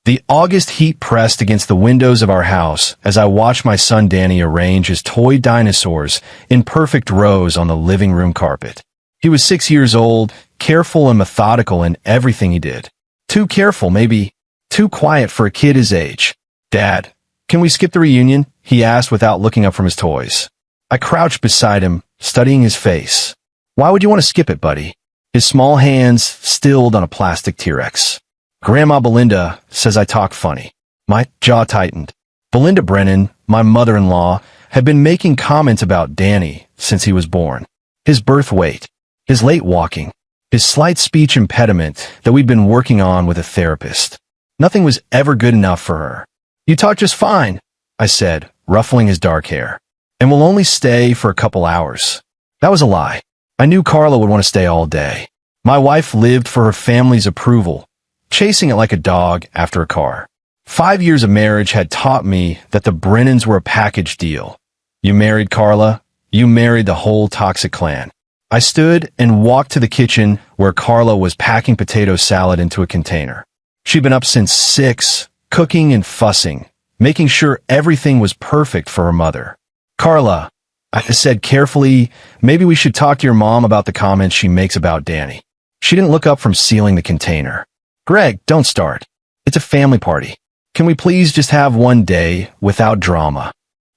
The August heat pressed against the windows of our house as I watched my son Danny arrange his toy dinosaurs in perfect rows on the living room carpet. He was 6 years old, careful and methodical in everything he did. Too careful, maybe too quiet for a kid his age. "Dad, can we skip the reunion?" he asked without looking up from his toys. I crouched beside him, studying his face. "Why would you want to skip it, buddy?" His small hands stilled on a plastic T-Rex. "Grandma Belinda says I talk funny." My jaw tightened. Belinda Brennan, my mother-in-law, had been making comments about Danny since he was born. His birth weight, his late walking, his slight speech impediment that we'd been working on with a therapist. Nothing was ever good enough for her. "You talk just fine," I said, ruffling his dark hair. "And we'll only stay for a couple hours." That was a lie. I knew Carla would want to stay all day. My wife lived for her family's approval, chasing it like a dog after a car. 5 years of marriage had taught me that the Brennans were a package deal. You married Carla, you married the whole toxic clan. I stood and walked to the kitchen where Carla was packing potato salad into a container. She'd been up since 6, cooking and fussing, making sure everything was perfect for her mother. "Carla," I said carefully, "maybe we should talk to your mom about the comments she makes about Danny." She didn't look up from sealing the container. "Greg, don't start. It's a family party. Can we please just have one day without drama?"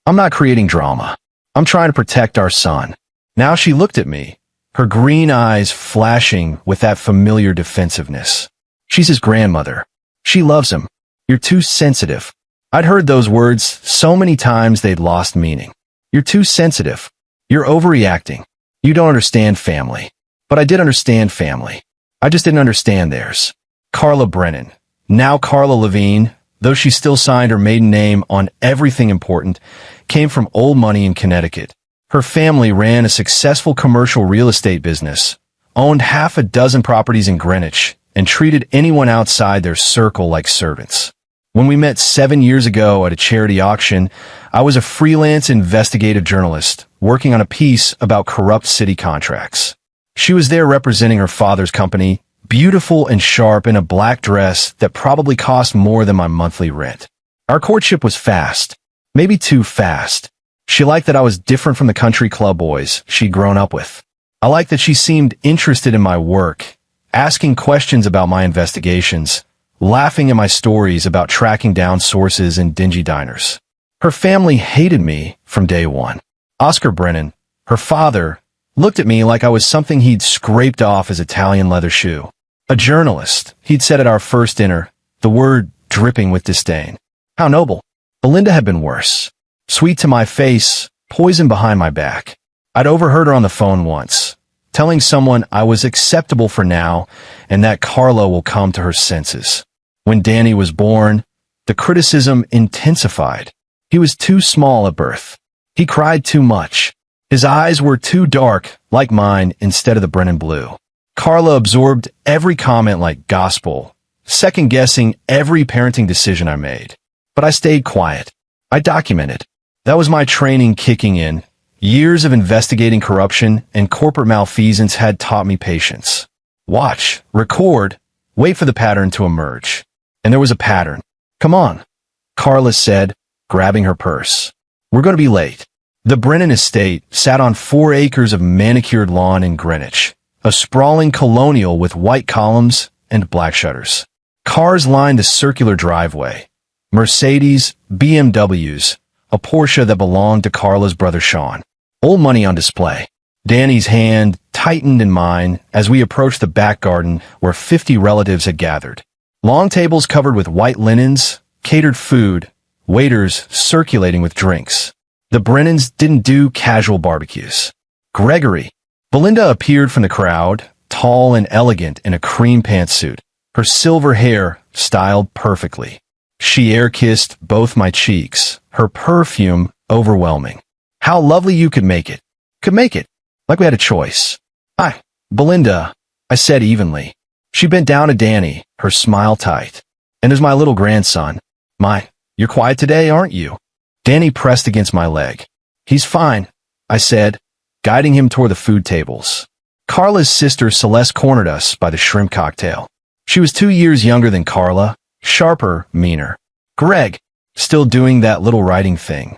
"I'm not creating drama. I'm trying to protect our son." Now she looked at me, her green eyes flashing with that familiar defensiveness. "She's his grandmother. She loves him. You're too sensitive." I'd heard those words so many times they'd lost meaning. "You're too sensitive. You're overreacting. You don't understand family." But I did understand family. I just didn't understand theirs. Carla Brennan, now Carla Levine, though she still signed her maiden name on everything important, came from old money in Connecticut. Her family ran a successful commercial real estate business, owned half a dozen properties in Greenwich, and treated anyone outside their circle like servants. When we met 7 years ago at a charity auction, I was a freelance investigative journalist working on a piece about corrupt city contracts. She was there representing her father's company, beautiful and sharp in a black dress that probably cost more than my monthly rent. Our courtship was fast, maybe too fast. She liked that I was different from the country club boys she'd grown up with. I liked that she seemed interested in my work, asking questions about my investigations, laughing at my stories about tracking down sources in dingy diners. Her family hated me from day one. Oscar Brennan, her father, looked at me like I was something he'd scraped off his Italian leather shoe. "A journalist," he'd said at our first dinner, the word dripping with disdain. How noble. Belinda had been worse. Sweet to my face, poison behind my back. I'd overheard her on the phone once, telling someone I was acceptable for now and that Carla will come to her senses. When Danny was born, the criticism intensified. He was too small at birth. He cried too much. His eyes were too dark, like mine, instead of the Brennan blue. Carla absorbed every comment like gospel, second-guessing every parenting decision I made. But I stayed quiet. I documented. That was my training kicking in. Years of investigating corruption and corporate malfeasance had taught me patience. Watch, record, wait for the pattern to emerge. And there was a pattern. "Come on," Carla said, grabbing her purse. "We're going to be late." The Brennan estate sat on 4 acres of manicured lawn in Greenwich, a sprawling colonial with white columns and black shutters. Cars lined the circular driveway. Mercedes, BMWs, a Porsche that belonged to Carla's brother Sean. Old money on display. Danny's hand tightened in mine as we approached the back garden where 50 relatives had gathered. Long tables covered with white linens, catered food, waiters circulating with drinks. The Brennans didn't do casual barbecues. Gregory. Belinda appeared from the crowd, tall and elegant in a cream pantsuit, her silver hair styled perfectly. She air-kissed both my cheeks, her perfume overwhelming. "How lovely you could make it. Could make it. Like we had a choice." "Hi, Belinda," I said evenly. She bent down to Danny, her smile tight. "And there's my little grandson." You're quiet today, aren't you?" Danny pressed against my leg. "He's fine," I said, guiding him toward the food tables. Carla's sister Celeste cornered us by the shrimp cocktail. She was 2 years younger than Carla, sharper, meaner. Greg, still doing that little writing thing.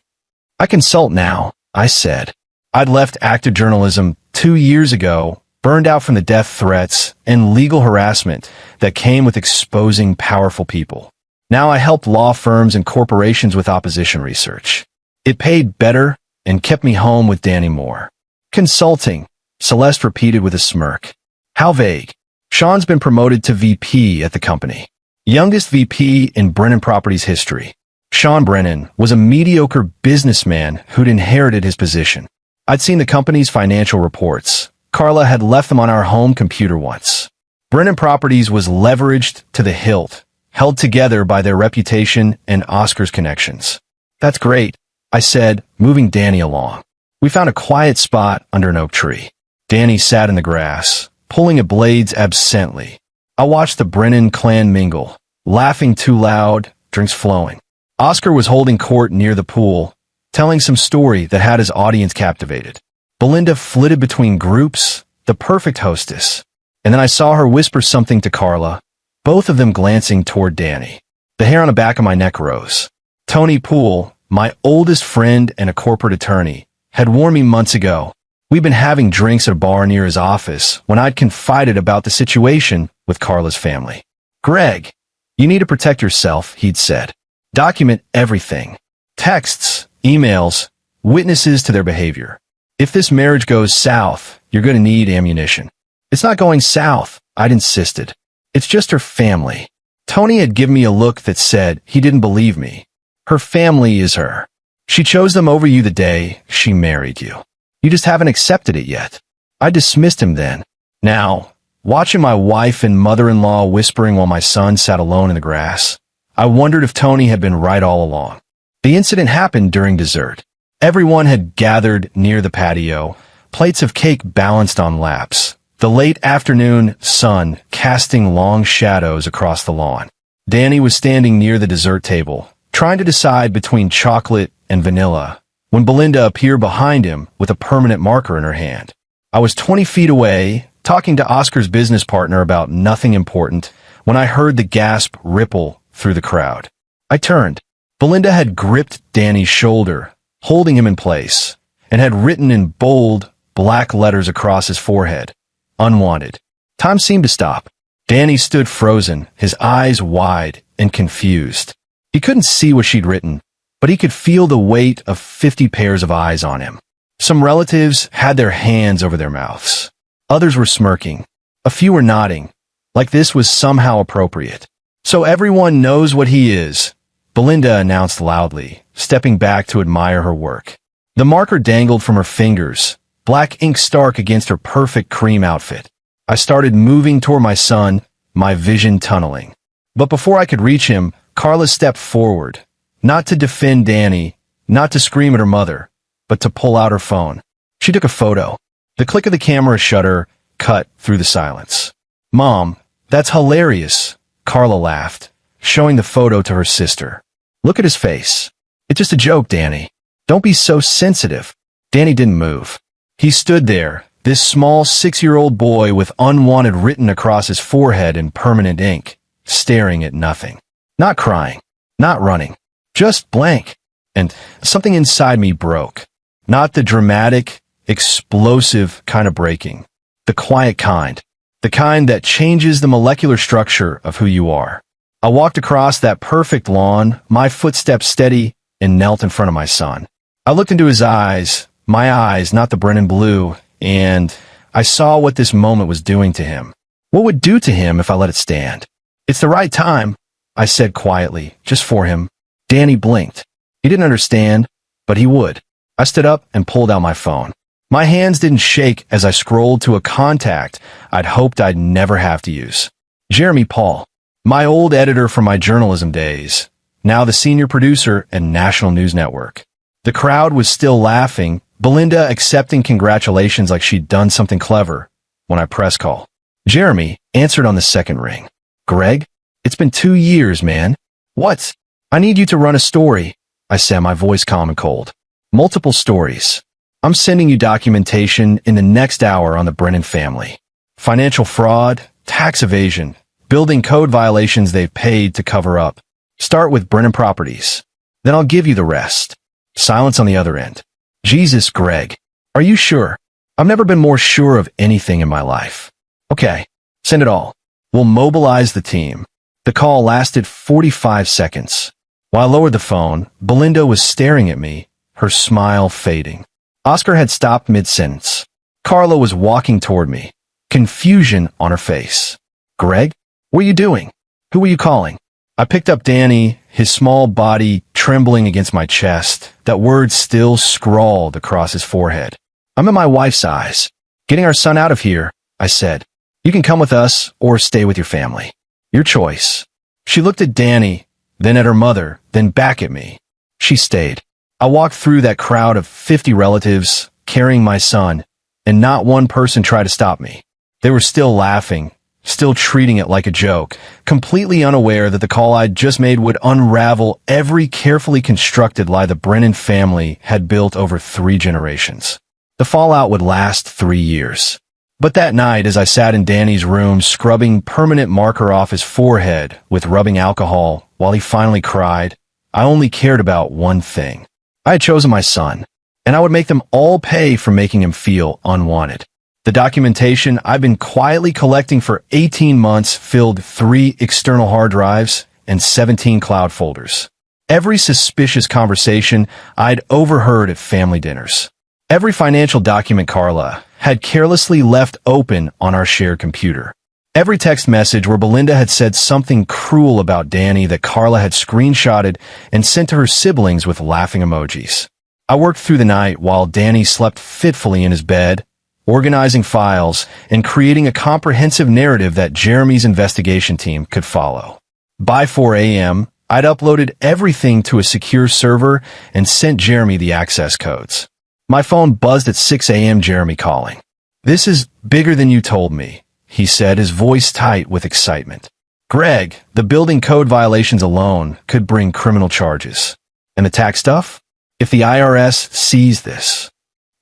I consult now, I said. I'd left active journalism 2 years ago, burned out from the death threats and legal harassment that came with exposing powerful people. Now I helped law firms and corporations with opposition research. It paid better and kept me home with Danny Moore. Consulting, Celeste repeated with a smirk. How vague. Sean's been promoted to VP at the company. Youngest VP in Brennan Properties history. Sean Brennan was a mediocre businessman who'd inherited his position. I'd seen the company's financial reports. Carla had left them on our home computer once. Brennan Properties was leveraged to the hilt, held together by their reputation and Oscar's connections. That's great, I said, moving Danny along. We found a quiet spot under an oak tree. Danny sat in the grass, pulling at blades absently. I watched the Brennan clan mingle, laughing too loud, drinks flowing. Oscar was holding court near the pool, telling some story that had his audience captivated. Belinda flitted between groups, the perfect hostess. And then I saw her whisper something to Carla, both of them glancing toward Danny. The hair on the back of my neck rose. Tony Poole, my oldest friend and a corporate attorney, had warned me months ago. We'd been having drinks at a bar near his office when I'd confided about the situation with Carla's family. Greg, you need to protect yourself, he'd said. Document everything. Texts, emails, witnesses to their behavior. If this marriage goes south, you're going to need ammunition. It's not going south, I'd insisted. It's just her family. Tony had given me a look that said he didn't believe me. Her family is her. She chose them over you the day she married you. You just haven't accepted it yet. I dismissed him then. Now, watching my wife and mother-in-law whispering while my son sat alone in the grass, I wondered if Tony had been right all along. The incident happened during dessert. Everyone had gathered near the patio, plates of cake balanced on laps, the late afternoon sun casting long shadows across the lawn. Danny was standing near the dessert table, trying to decide between chocolate and vanilla, when Belinda appeared behind him with a permanent marker in her hand. I was 20 feet away, talking to Oscar's business partner about nothing important, when I heard the gasp ripple through the crowd. I turned. Belinda had gripped Danny's shoulder, holding him in place, and had written in bold, black letters across his forehead, "Unwanted." Time seemed to stop. Danny stood frozen, his eyes wide and confused. He couldn't see what she'd written, but he could feel the weight of 50 pairs of eyes on him. Some relatives had their hands over their mouths. Others were smirking. A few were nodding, like this was somehow appropriate. "So everyone knows what he is," Belinda announced loudly, stepping back to admire her work. The marker dangled from her fingers, black ink stark against her perfect cream outfit. I started moving toward my son, my vision tunneling. But before I could reach him, Carla stepped forward, not to defend Danny, not to scream at her mother, but to pull out her phone. She took a photo. The click of the camera shutter cut through the silence. "Mom, that's hilarious," Carla laughed, showing the photo to her sister. "Look at his face. It's just a joke, Danny. Don't be so sensitive." Danny didn't move. He stood there, this small 6-year-old boy with unwanted written across his forehead in permanent ink, staring at nothing. Not crying, not running, just blank. And something inside me broke. Not the dramatic, explosive kind of breaking. The quiet kind. The kind that changes the molecular structure of who you are. I walked across that perfect lawn, my footsteps steady, and knelt in front of my son. I looked into his eyes, my eyes, not the Brennan blue, and I saw what this moment was doing to him. What would do to him if I let it stand? "It's the right time," I said quietly, just for him. Danny blinked. He didn't understand, but he would. I stood up and pulled out my phone. My hands didn't shake as I scrolled to a contact I'd hoped I'd never have to use. Jeremy Paul, my old editor from my journalism days, now the senior producer at National News Network. The crowd was still laughing, Belinda accepting congratulations like she'd done something clever, when I press call. Jeremy answered on the second ring. "Greg, it's been 2 years, man." "What?" "I need you to run a story," I said, my voice calm and cold. "Multiple stories. I'm sending you documentation in the next hour on the Brennan family. Financial fraud, tax evasion, building code violations they've paid to cover up. Start with Brennan Properties. Then I'll give you the rest. Silence on the other end. Jesus, Greg. Are you sure? I've never been more sure of anything in my life. Okay, send it all. We'll mobilize the team. The call lasted 45 seconds. While I lowered the phone, Belinda was staring at me, her smile fading. Oscar had stopped mid-sentence. Carla was walking toward me, confusion on her face. Greg, what are you doing? Who were you calling? I picked up Danny, his small body trembling against my chest, that word still scrawled across his forehead. I'm at my wife's eyes. Getting our son out of here, I said. You can come with us or stay with your family. Your choice. She looked at Danny, then at her mother, then back at me. She stayed. I walked through that crowd of 50 relatives, carrying my son, and not one person tried to stop me. They were still laughing, still treating it like a joke, completely unaware that the call I'd just made would unravel every carefully constructed lie the Brennan family had built over 3 generations. The fallout would last 3 years. But that night, as I sat in Danny's room scrubbing permanent marker off his forehead with rubbing alcohol while he finally cried, I only cared about one thing. I had chosen my son, and I would make them all pay for making him feel unwanted. The documentation I've been quietly collecting for 18 months filled 3 external hard drives and 17 cloud folders. Every suspicious conversation I'd overheard at family dinners. Every financial document Carla had carelessly left open on our shared computer. Every text message where Belinda had said something cruel about Danny that Carla had screenshotted and sent to her siblings with laughing emojis. I worked through the night while Danny slept fitfully in his bed, organizing files and creating a comprehensive narrative that Jeremy's investigation team could follow. By 4 a.m., I'd uploaded everything to a secure server and sent Jeremy the access codes. My phone buzzed at 6 a.m. Jeremy calling. This is bigger than you told me, he said, his voice tight with excitement. Greg, the building code violations alone could bring criminal charges. And the tax stuff? If the IRS sees this.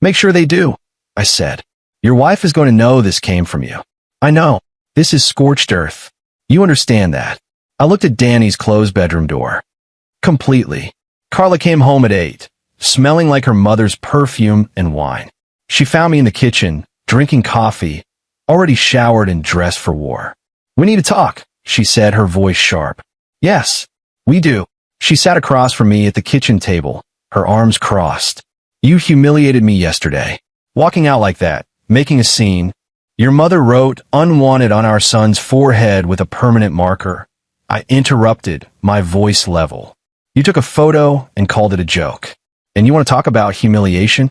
Make sure they do, I said. Your wife is going to know this came from you. I know. This is scorched earth. You understand that. I looked at Danny's closed bedroom door. Completely. Carla came home at 8. Smelling like her mother's perfume and wine. She found me in the kitchen, drinking coffee, already showered and dressed for war. We need to talk, she said, her voice sharp. Yes, we do. She sat across from me at the kitchen table, her arms crossed. You humiliated me yesterday. Walking out like that, making a scene. Your mother wrote unwanted on our son's forehead with a permanent marker. I interrupted, my voice level. You took a photo and called it a joke. And you want to talk about humiliation?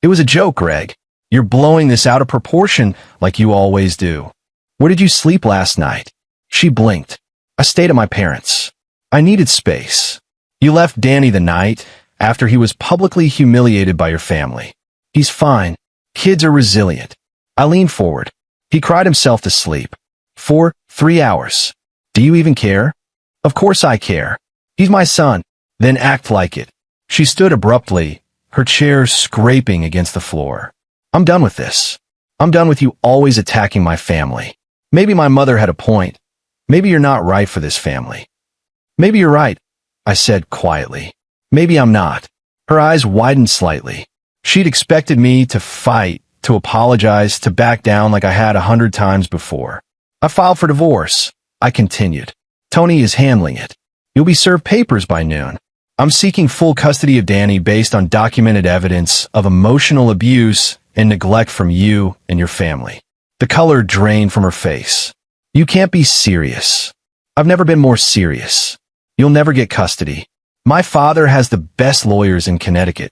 It was a joke, Greg. You're blowing this out of proportion like you always do. Where did you sleep last night? She blinked. I stayed at my parents'. I needed space. You left Danny the night after he was publicly humiliated by your family. He's fine. Kids are resilient. I leaned forward. He cried himself to sleep. For 3 hours. Do you even care? Of course I care. He's my son. Then act like it. She stood abruptly, her chair scraping against the floor. I'm done with this. I'm done with you always attacking my family. Maybe my mother had a point. Maybe you're not right for this family. Maybe you're right, I said quietly. Maybe I'm not. Her eyes widened slightly. She'd expected me to fight, to apologize, to back down like I had 100 times before. I filed for divorce. I continued. Tony is handling it. You'll be served papers by noon. I'm seeking full custody of Danny based on documented evidence of emotional abuse and neglect from you and your family. The color drained from her face. You can't be serious. I've never been more serious. You'll never get custody. My father has the best lawyers in Connecticut.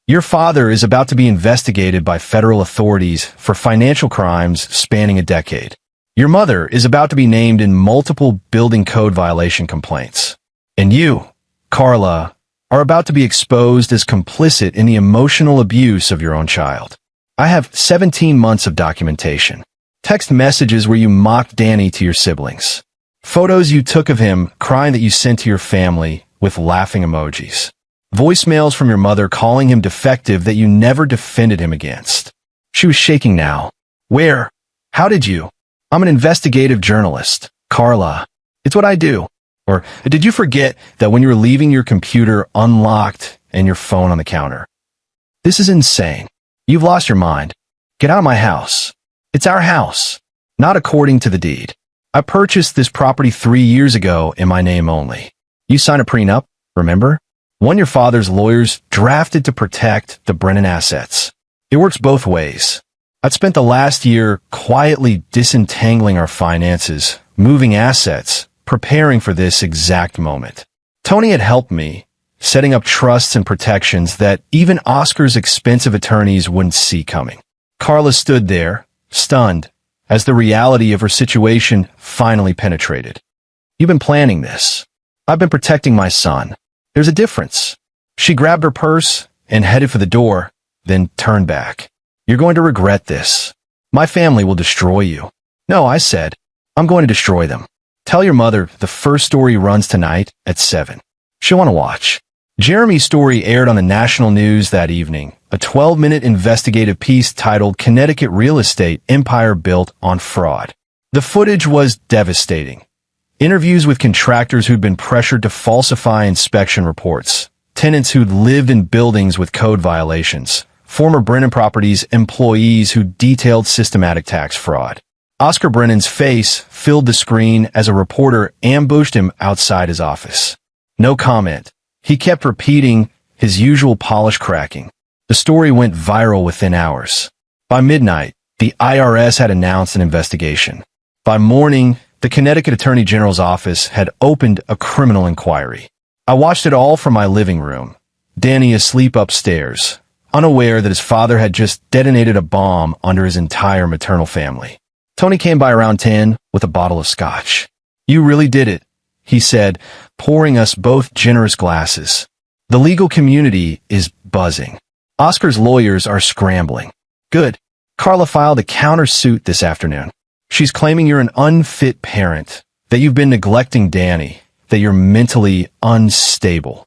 Your father is about to be investigated by federal authorities for financial crimes spanning a decade. Your mother is about to be named in multiple building code violation complaints. And you, Carla, are about to be exposed as complicit in the emotional abuse of your own child. I have 17 months of documentation. Text messages where you mocked Danny to your siblings. Photos you took of him crying that you sent to your family with laughing emojis. Voicemails from your mother calling him defective that you never defended him against. She was shaking now. Where? How did you? I'm an investigative journalist. Carla, it's what I do. Or, did you forget that when you were leaving your computer unlocked and your phone on the counter? This is insane. You've lost your mind. Get out of my house. It's our house, not according to the deed. I purchased this property 3 years ago in my name only. You signed a prenup, remember? One your father's lawyers drafted to protect the Brennan assets. It works both ways. I'd spent the last year quietly disentangling our finances, moving assets, preparing for this exact moment. Tony had helped me, setting up trusts and protections that even Oscar's expensive attorneys wouldn't see coming. Carla stood there, stunned, as the reality of her situation finally penetrated. You've been planning this. I've been protecting my son. There's a difference. She grabbed her purse and headed for the door, then turned back. You're going to regret this. My family will destroy you. No, I said, I'm going to destroy them. Tell your mother the first story runs tonight at 7. She'll want to watch. Jeremy's story aired on the national news that evening, a 12-minute investigative piece titled Connecticut Real Estate Empire Built on Fraud. The footage was devastating. Interviews with contractors who'd been pressured to falsify inspection reports, tenants who'd lived in buildings with code violations, former Brennan Properties employees who detailed systematic tax fraud. Oscar Brennan's face filled the screen as a reporter ambushed him outside his office. No comment. He kept repeating his usual polish cracking. The story went viral within hours. By midnight, the IRS had announced an investigation. By morning, the Connecticut Attorney General's office had opened a criminal inquiry. I watched it all from my living room, Danny asleep upstairs, unaware that his father had just detonated a bomb under his entire maternal family. Tony came by around 10 with a bottle of scotch. You really did it, he said, pouring us both generous glasses. The legal community is buzzing. Oscar's lawyers are scrambling. Good. Carla filed a countersuit this afternoon. She's claiming you're an unfit parent, that you've been neglecting Danny, that you're mentally unstable.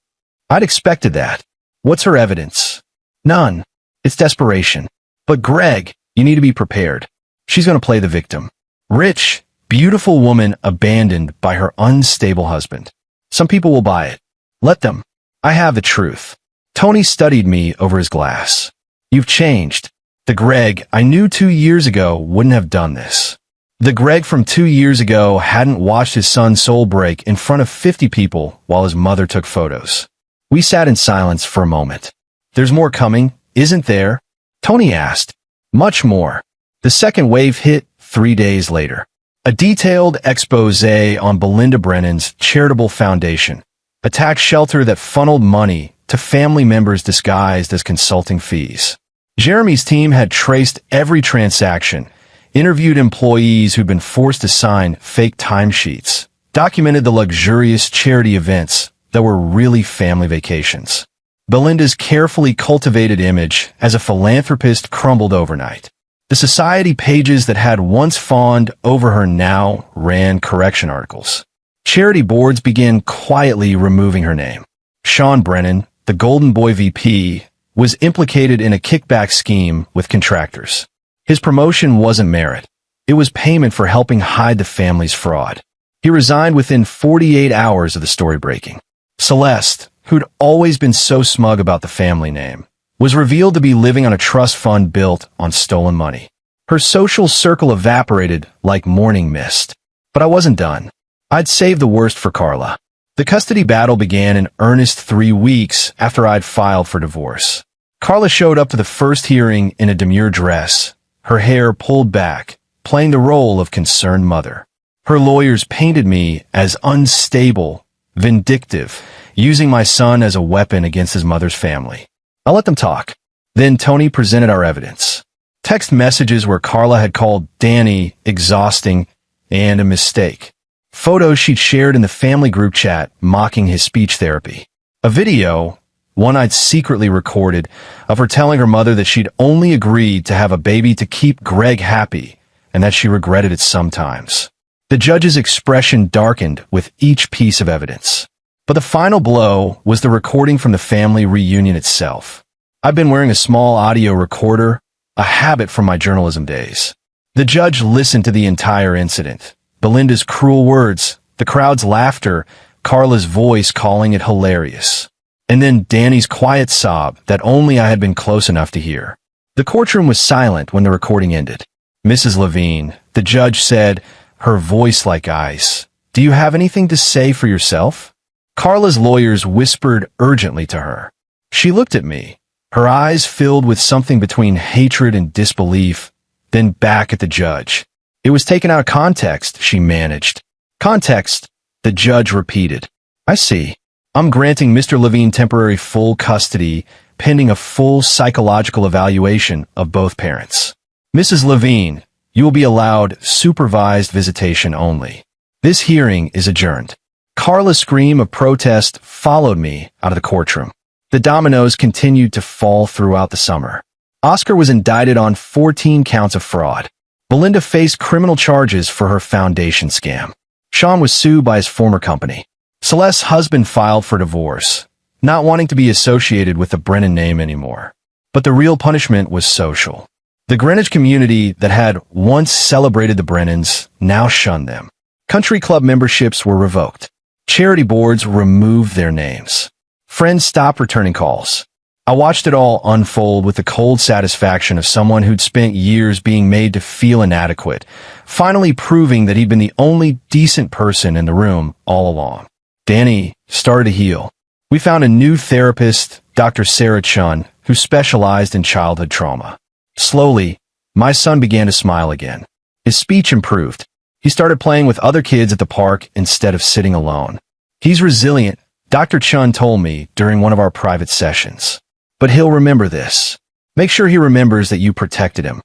I'd expected that. What's her evidence? None. It's desperation. But Greg, you need to be prepared. She's going to play the victim. Rich, beautiful woman abandoned by her unstable husband. Some people will buy it. Let them. I have the truth. Tony studied me over his glass. You've changed. The Greg I knew 2 years ago wouldn't have done this. The Greg from 2 years ago hadn't watched his son soul break in front of 50 people while his mother took photos. We sat in silence for a moment. There's more coming, isn't there? Tony asked. Much more. The second wave hit 3 days later. A detailed expose on Belinda Brennan's charitable foundation, a tax shelter that funneled money to family members disguised as consulting fees. Jeremy's team had traced every transaction, interviewed employees who'd been forced to sign fake timesheets, documented the luxurious charity events that were really family vacations. Belinda's carefully cultivated image as a philanthropist crumbled overnight. The society pages that had once fawned over her now ran correction articles. Charity boards began quietly removing her name. Sean Brennan, the Golden Boy VP, was implicated in a kickback scheme with contractors. His promotion wasn't merit. It was payment for helping hide the family's fraud. He resigned within 48 hours of the story breaking. Celeste, who'd always been so smug about the family name, was revealed to be living on a trust fund built on stolen money. Her social circle evaporated like morning mist. But I wasn't done. I'd saved the worst for Carla. The custody battle began in earnest 3 weeks after I'd filed for divorce. Carla showed up to the first hearing in a demure dress, her hair pulled back, playing the role of concerned mother. Her lawyers painted me as unstable, vindictive, using my son as a weapon against his mother's family. I let them talk. Then Tony presented our evidence. Text messages where Carla had called Danny exhausting and a mistake. Photos she'd shared in the family group chat mocking his speech therapy. A video, one I'd secretly recorded, of her telling her mother that she'd only agreed to have a baby to keep Greg happy and that she regretted it sometimes. The judge's expression darkened with each piece of evidence. But the final blow was the recording from the family reunion itself. I've been wearing a small audio recorder, a habit from my journalism days. The judge listened to the entire incident, Belinda's cruel words, the crowd's laughter, Carla's voice calling it hilarious. And then Danny's quiet sob that only I had been close enough to hear. The courtroom was silent when the recording ended. Mrs. Levine, the judge said, her voice like ice, "Do you have anything to say for yourself?" Carla's lawyers whispered urgently to her. She looked at me, her eyes filled with something between hatred and disbelief, then back at the judge. "It was taken out of context," she managed. "Context," the judge repeated. "I see. I'm granting Mr. Levine temporary full custody, pending a full psychological evaluation of both parents. Mrs. Levine, you will be allowed supervised visitation only. This hearing is adjourned." Carla's scream of protest followed me out of the courtroom. The dominoes continued to fall throughout the summer. Oscar was indicted on 14 counts of fraud. Belinda faced criminal charges for her foundation scam. Sean was sued by his former company. Celeste's husband filed for divorce, not wanting to be associated with the Brennan name anymore. But the real punishment was social. The Greenwich community that had once celebrated the Brennans now shunned them. Country club memberships were revoked. Charity boards removed their names. Friends stopped returning calls. I watched it all unfold with the cold satisfaction of someone who'd spent years being made to feel inadequate, finally proving that he'd been the only decent person in the room all along. Danny started to heal. We found a new therapist, Dr. Sarah Chun, who specialized in childhood trauma. Slowly, my son began to smile again. His speech improved. He started playing with other kids at the park instead of sitting alone. "He's resilient," Dr. Chun told me during one of our private sessions. "But he'll remember this. Make sure he remembers that you protected him."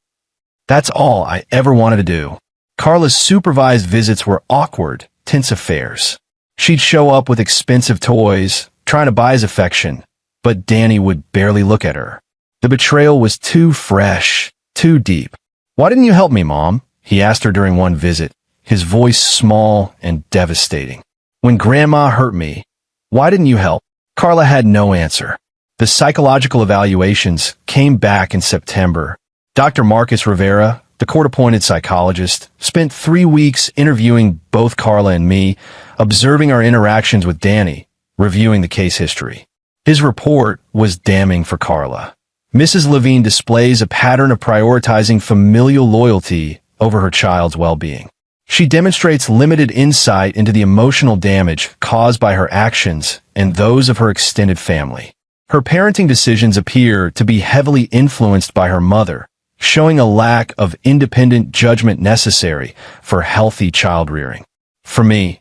That's all I ever wanted to do. Carla's supervised visits were awkward, tense affairs. She'd show up with expensive toys, trying to buy his affection, but Danny would barely look at her. The betrayal was too fresh, too deep. "Why didn't you help me, Mom?" he asked her during one visit, his voice small and devastating. "When Grandma hurt me, why didn't you help?" Carla had no answer. The psychological evaluations came back in September. Dr. Marcus Rivera, the court-appointed psychologist, spent 3 weeks interviewing both Carla and me, observing our interactions with Danny, reviewing the case history. His report was damning for Carla. Mrs. Levine displays a pattern of prioritizing familial loyalty over her child's well-being. She demonstrates limited insight into the emotional damage caused by her actions and those of her extended family. Her parenting decisions appear to be heavily influenced by her mother, showing a lack of independent judgment necessary for healthy child rearing. For me,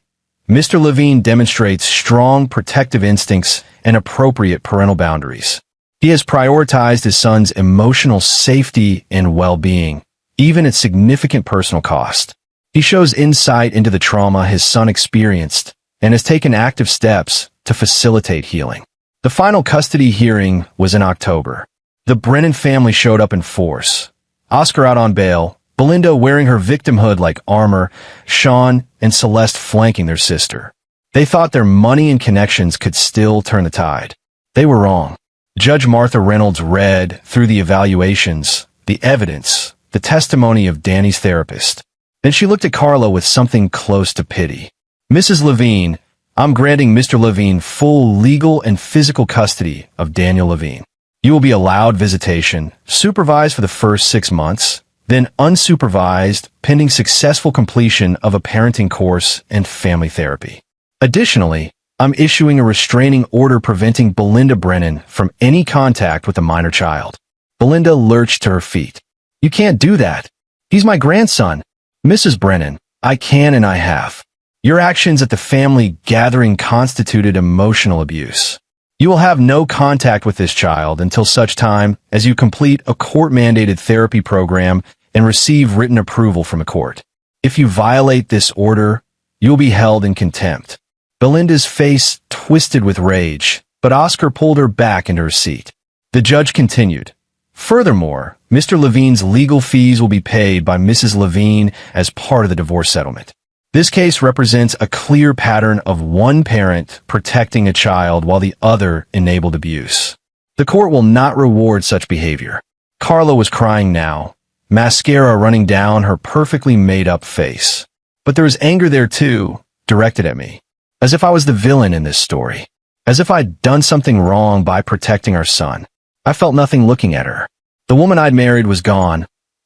Mr. Levine demonstrates strong protective instincts and appropriate parental boundaries. He has prioritized his son's emotional safety and well-being, even at significant personal cost. He shows insight into the trauma his son experienced and has taken active steps to facilitate healing. The final custody hearing was in October. The Brennan family showed up in force. Oscar out on bail, Belinda wearing her victimhood like armor, Sean and Celeste flanking their sister. They thought their money and connections could still turn the tide. They were wrong. Judge Martha Reynolds read through the evaluations, the evidence, the testimony of Danny's therapist. Then she looked at Carla with something close to pity. "Mrs. Levine, I'm granting Mr. Levine full legal and physical custody of Daniel Levine. You will be allowed visitation, supervised for the first 6 months, then unsupervised, pending successful completion of a parenting course and family therapy. Additionally, I'm issuing a restraining order preventing Belinda Brennan from any contact with a minor child." Belinda lurched to her feet. "You can't do that. He's my grandson." "Mrs. Brennan, I can and I have. Your actions at the family gathering constituted emotional abuse. You will have no contact with this child until such time as you complete a court-mandated therapy program and receive written approval from a court. If you violate this order, you will be held in contempt." Belinda's face twisted with rage, but Oscar pulled her back into her seat. The judge continued, "Furthermore, Mr. Levine's legal fees will be paid by Mrs. Levine as part of the divorce settlement. This case represents a clear pattern of one parent protecting a child while the other enabled abuse. The court will not reward such behavior." Carla was crying now, mascara running down her perfectly made-up face. But there was anger there too, directed at me. As if I was the villain in this story. As if I'd done something wrong by protecting our son. I felt nothing looking at her. The woman I'd married was gone,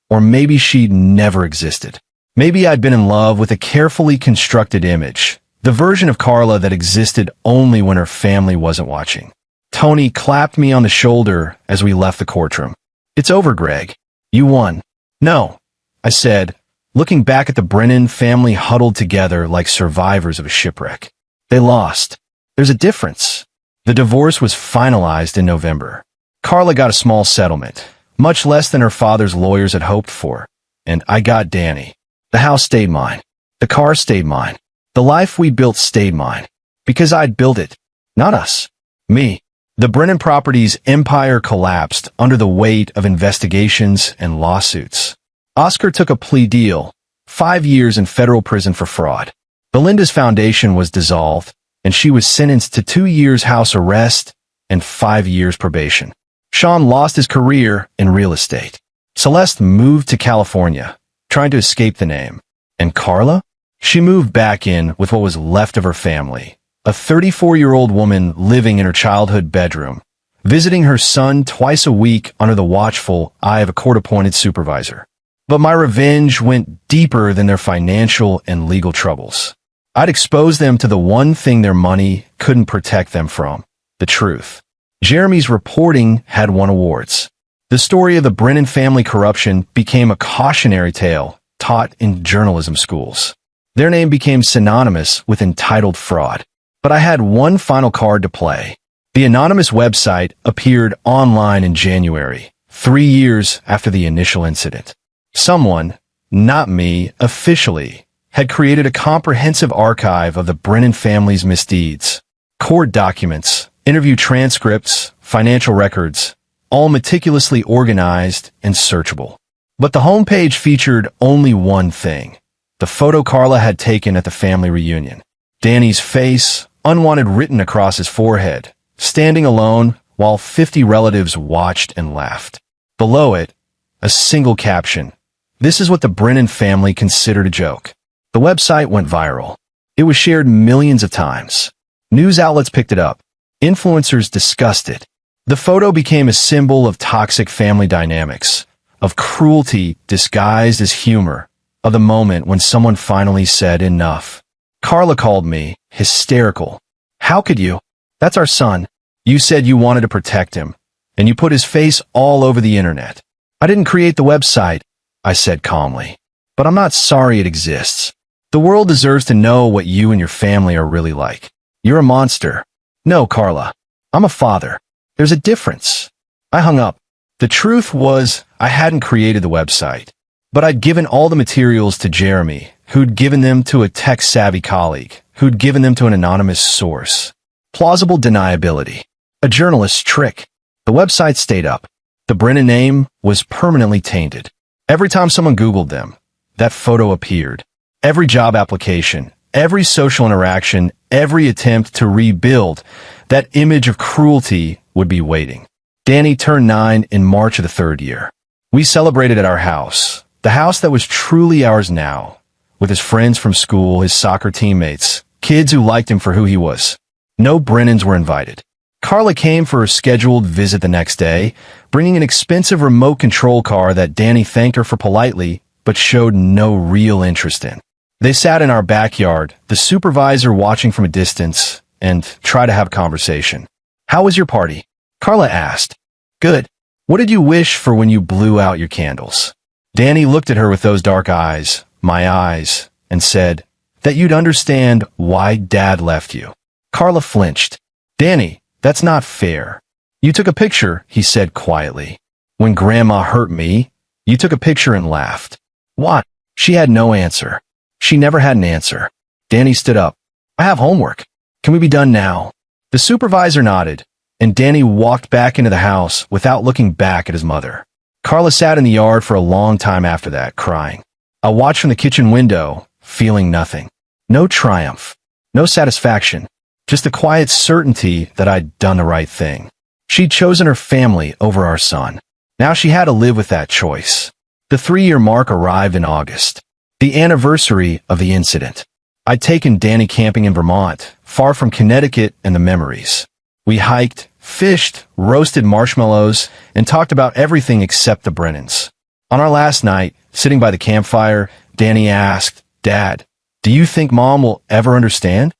or maybe she'd never existed. Maybe I'd been in love with a carefully constructed image, the version of Carla that existed only when her family wasn't watching. Tony clapped me on the shoulder as we left the courtroom. "It's over, Greg. You won." "No," I said, looking back at the Brennan family huddled together like survivors of a shipwreck. "They lost. There's a difference." The divorce was finalized in November. Carla got a small settlement, much less than her father's lawyers had hoped for, and I got Danny. The house stayed mine. The car stayed mine. The life we built stayed mine. Because I'd built it. Not us. Me. The Brennan property's empire collapsed under the weight of investigations and lawsuits. Oscar took a plea deal, 5 years in federal prison for fraud. Belinda's foundation was dissolved, and she was sentenced to 2 years house arrest and 5 years probation. Sean lost his career in real estate. Celeste moved to California, trying to escape the name. And Carla? She moved back in with what was left of her family, a 34-year-old woman living in her childhood bedroom, visiting her son twice a week under the watchful eye of a court-appointed supervisor. But my revenge went deeper than their financial and legal troubles. I'd expose them to the one thing their money couldn't protect them from, the truth. Jeremy's reporting had won awards. The story of the Brennan family corruption became a cautionary tale taught in journalism schools. Their name became synonymous with entitled fraud. But I had one final card to play. The anonymous website appeared online in January, 3 years after the initial incident. Someone, not me, officially, had created a comprehensive archive of the Brennan family's misdeeds. Court documents, interview transcripts, financial records, all meticulously organized and searchable. But the homepage featured only one thing, the photo Carla had taken at the family reunion. Danny's face, unwanted written across his forehead, standing alone while 50 relatives watched and laughed. Below it, a single caption. This is what the Brennan family considered a joke. The website went viral. It was shared millions of times. News outlets picked it up. Influencers discussed it. The photo became a symbol of toxic family dynamics, of cruelty disguised as humor, of the moment when someone finally said enough. Carla called me, hysterical. "How could you? That's our son. You said you wanted to protect him, and you put his face all over the internet." "I didn't create the website," I said calmly. "But I'm not sorry it exists. The world deserves to know what you and your family are really like. You're a monster." "No, Carla. I'm a father. There's a difference." I hung up. The truth was, I hadn't created the website, but I'd given all the materials to Jeremy, who'd given them to a tech-savvy colleague, who'd given them to an anonymous source. Plausible deniability. A journalist's trick. The website stayed up. The Brennan name was permanently tainted. Every time someone Googled them, that photo appeared. Every job application, every social interaction, every attempt to rebuild, that image of cruelty would be waiting. Danny turned 9 in March of the 3rd year. We celebrated at our house, the house that was truly ours now, with his friends from school, his soccer teammates, kids who liked him for who he was. No Brennans were invited. Carla came for her scheduled visit the next day, bringing an expensive remote control car that Danny thanked her for politely, but showed no real interest in. They sat in our backyard, the supervisor watching from a distance, and tried to have a conversation. "How was your party?" Carla asked. "Good. What did you wish for when you blew out your candles?" Danny looked at her with those dark eyes, my eyes, and said, "That you'd understand why Dad left you." Carla flinched. "Danny, that's not fair." "You took a picture," he said quietly. "When Grandma hurt me, you took a picture and laughed." "What?" She had no answer. She never had an answer. Danny stood up. "I have homework. Can we be done now?" The supervisor nodded, and Danny walked back into the house without looking back at his mother. Carla sat in the yard for a long time after that, crying. I watched from the kitchen window, feeling nothing. No triumph. No satisfaction. Just a quiet certainty that I'd done the right thing. She'd chosen her family over our son. Now she had to live with that choice. The 3-year mark arrived in August. The anniversary of the incident. I'd taken Danny camping in Vermont, far from Connecticut and the memories. We hiked, fished, roasted marshmallows, and talked about everything except the Brennans. On our last night, sitting by the campfire, Danny asked, "Dad, do you think Mom will ever understand?"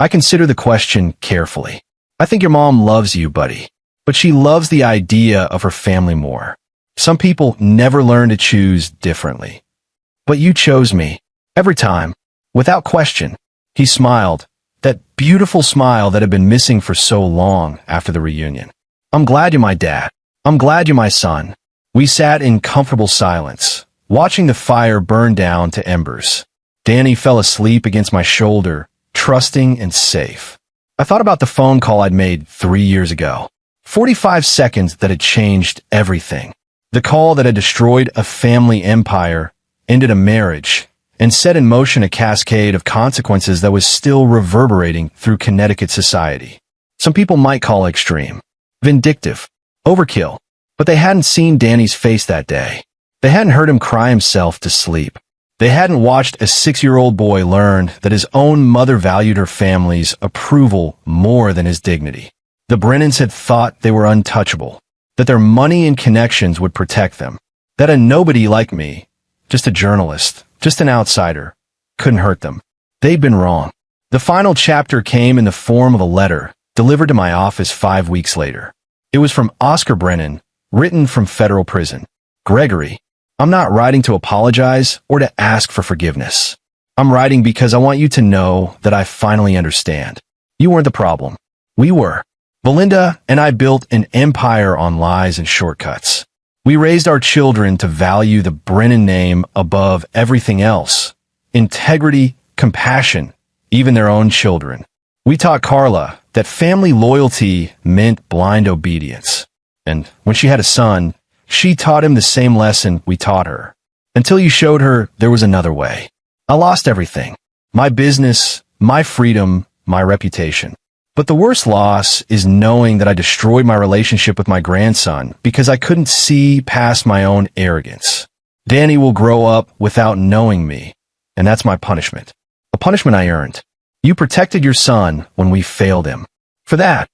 I consider the question carefully. I think your mom loves you, buddy, but she loves the idea of her family more. Some people never learn to choose differently. But you chose me. Every time. Without question. He smiled. That beautiful smile that had been missing for so long after the reunion. I'm glad you're my dad. I'm glad you're my son. We sat in comfortable silence, watching the fire burn down to embers. Danny fell asleep against my shoulder, trusting and safe. I thought about the phone call I'd made 3 years ago. 45 seconds that had changed everything. The call that had destroyed a family empire, ended a marriage, and set in motion a cascade of consequences that was still reverberating through Connecticut society. Some people might call it extreme, vindictive, overkill, but they hadn't seen Danny's face that day. They hadn't heard him cry himself to sleep. They hadn't watched a 6-year-old boy learn that his own mother valued her family's approval more than his dignity. The Brennans had thought they were untouchable, that their money and connections would protect them, that a nobody like me, just a journalist, just an outsider, couldn't hurt them. They'd been wrong. The final chapter came in the form of a letter delivered to my office 5 weeks later. It was from Oscar Brennan, written from federal prison. Gregory, I'm not writing to apologize or to ask for forgiveness. I'm writing because I want you to know that I finally understand. You weren't the problem. We were. Belinda and I built an empire on lies and shortcuts. We raised our children to value the Brennan name above everything else. Integrity, compassion, even their own children. We taught Carla that family loyalty meant blind obedience. And when she had a son, she taught him the same lesson we taught her. Until you showed her there was another way. I lost everything. My business, my freedom, my reputation. But the worst loss is knowing that I destroyed my relationship with my grandson because I couldn't see past my own arrogance. Danny will grow up without knowing me, and that's my punishment. A punishment I earned. You protected your son when we failed him. For that,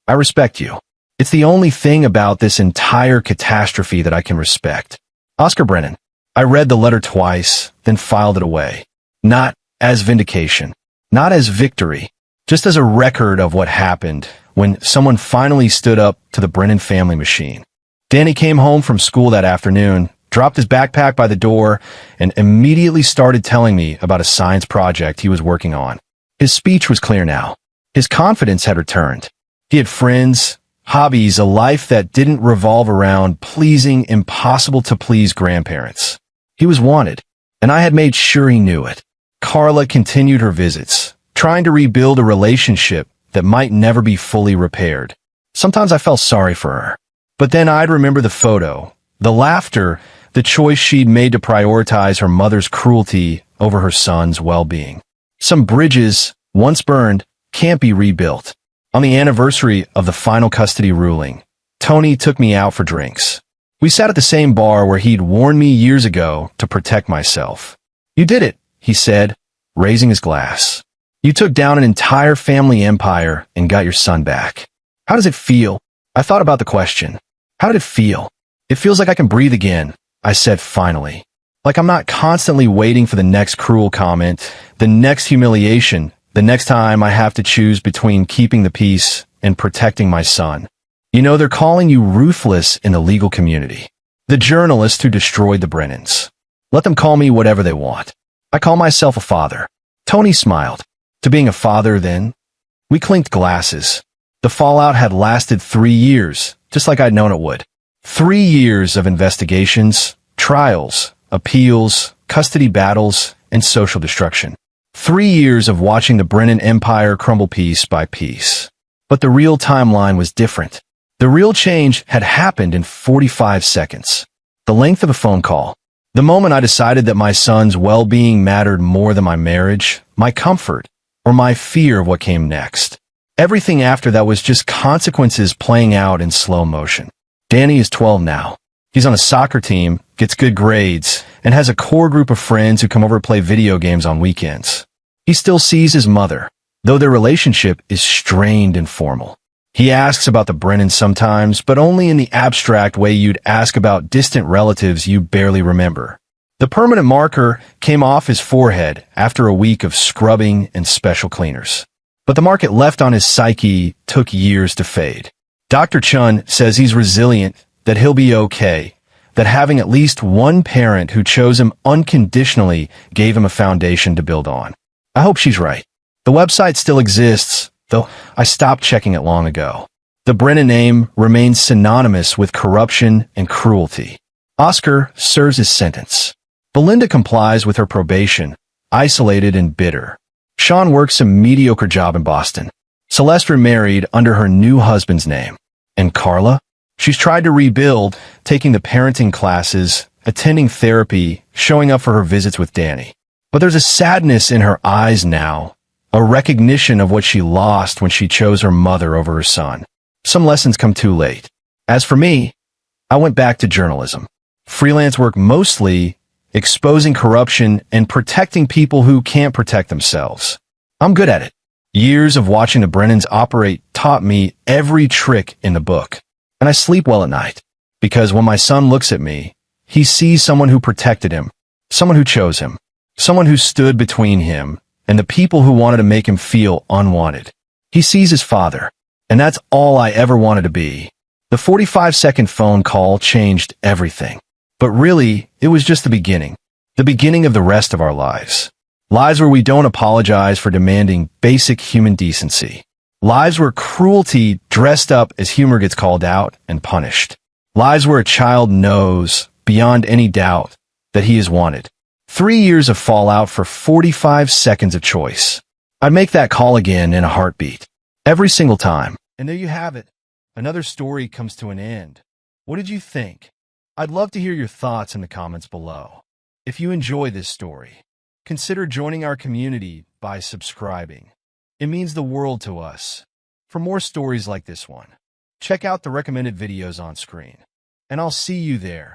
I respect you. It's the only thing about this entire catastrophe that I can respect. Oscar Brennan. I read the letter twice, then filed it away. Not as vindication. Not as victory. Just as a record of what happened when someone finally stood up to the Brennan family machine. Danny came home from school that afternoon, dropped his backpack by the door, and immediately started telling me about a science project he was working on. His speech was clear now. His confidence had returned. He had friends, hobbies, a life that didn't revolve around pleasing impossible-to-please grandparents. He was wanted, and I had made sure he knew it. Carla continued her visits, trying to rebuild a relationship that might never be fully repaired. Sometimes I felt sorry for her. But then I'd remember the photo, the laughter, the choice she'd made to prioritize her mother's cruelty over her son's well-being. Some bridges, once burned, can't be rebuilt. On the anniversary of the final custody ruling, Tony took me out for drinks. We sat at the same bar where he'd warned me years ago to protect myself. "You did it," he said, raising his glass. "You took down an entire family empire and got your son back. How does it feel?" I thought about the question. How did it feel? "It feels like I can breathe again," I said finally. Like I'm not constantly waiting for the next cruel comment, the next humiliation, the next time I have to choose between keeping the peace and protecting my son. You know, they're calling you ruthless in the legal community. The journalist who destroyed the Brennans. Let them call me whatever they want. I call myself a father. Tony smiled. To being a father, then? We clinked glasses. The fallout had lasted 3 years, just like I'd known it would. 3 years of investigations, trials, appeals, custody battles, and social destruction. 3 years of watching the Brennan empire crumble piece by piece. But the real timeline was different. The real change had happened in 45 seconds. The length of a phone call. The moment I decided that my son's well-being mattered more than my marriage, my comfort, or my fear of what came next. Everything after that was just consequences playing out in slow motion. Danny is 12 now. He's on a soccer team, gets good grades, and has a core group of friends who come over to play video games on weekends. He still sees his mother, though their relationship is strained and formal. He asks about the Brennans sometimes, but only in the abstract way you'd ask about distant relatives you barely remember. The permanent marker came off his forehead after a week of scrubbing and special cleaners. But the mark it left on his psyche took years to fade. Dr. Chun says he's resilient, that he'll be okay, that having at least one parent who chose him unconditionally gave him a foundation to build on. I hope she's right. The website still exists, though I stopped checking it long ago. The Brennan name remains synonymous with corruption and cruelty. Oscar serves his sentence. Belinda complies with her probation, isolated and bitter. Sean works a mediocre job in Boston. Celeste remarried under her new husband's name. And Carla? She's tried to rebuild, taking the parenting classes, attending therapy, showing up for her visits with Danny. But there's a sadness in her eyes now, a recognition of what she lost when she chose her mother over her son. Some lessons come too late. As for me, I went back to journalism. Freelance work mostly, exposing corruption and protecting people who can't protect themselves. I'm good at it. Years of watching the Brennans operate taught me every trick in the book. And I sleep well at night, because when my son looks at me, he sees someone who protected him, someone who chose him, someone who stood between him and the people who wanted to make him feel unwanted. He sees his father, and that's all I ever wanted to be. The 45-second phone call changed everything. But really, it was just the beginning of the rest of our lives. Lives where we don't apologize for demanding basic human decency. Lives where cruelty dressed up as humor gets called out and punished. Lives where a child knows, beyond any doubt, that he is wanted. 3 years of fallout for 45 seconds of choice. I'd make that call again in a heartbeat. Every single time. And there you have it. Another story comes to an end. What did you think? I'd love to hear your thoughts in the comments below. If you enjoy this story, consider joining our community by subscribing. It means the world to us. For more stories like this one, check out the recommended videos on screen. And I'll see you there.